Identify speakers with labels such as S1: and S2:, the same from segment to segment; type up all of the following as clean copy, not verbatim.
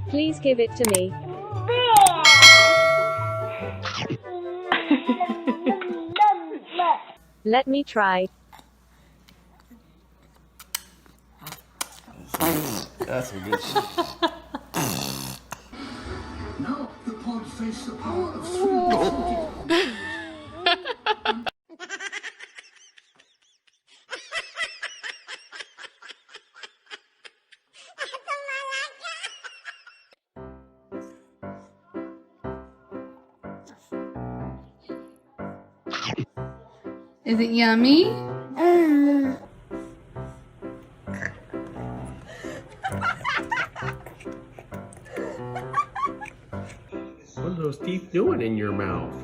S1: Please give it to me. Let me try.
S2: That's a good shit.
S3: Now the pod face the power of sweet.
S4: Is it yummy?
S2: What are those teeth doing in your mouth?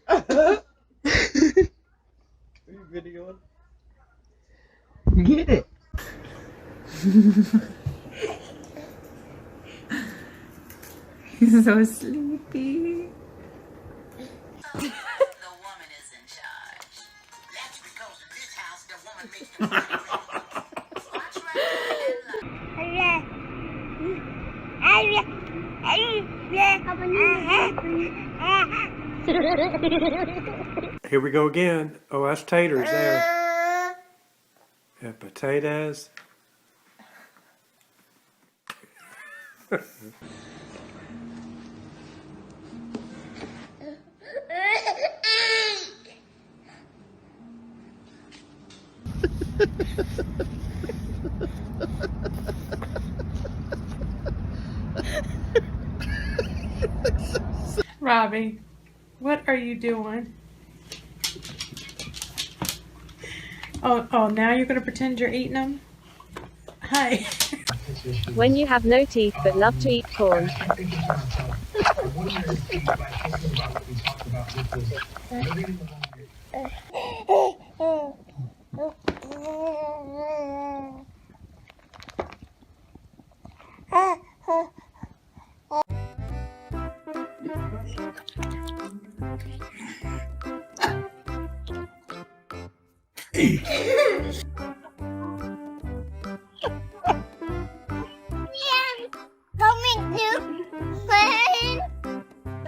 S2: Are you videoing? Get it!
S4: He's so sleepy.
S5: The woman is in charge. That's because in this house the woman makes the money. Watch right.
S2: Here we go again. Oh, that's taters there. And potatoes.
S6: Robbie, what are you doing? Oh, now you're going to pretend you're eating them? Hi.
S1: When you have no teeth but love to eat corn.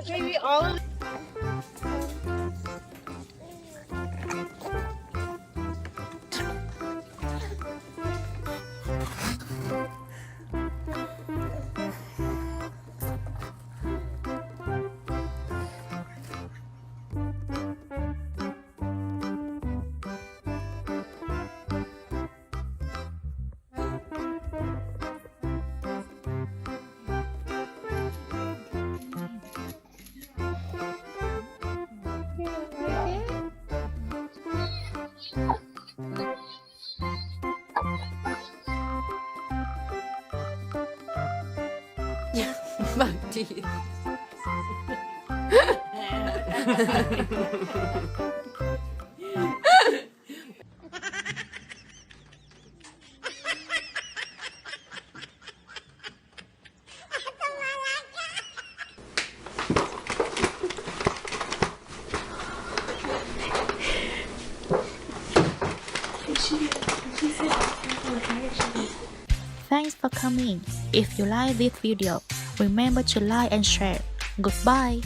S7: Maybe all of
S4: My teeth.
S8: Thanks for coming. If you like this video, remember to like and share. Goodbye.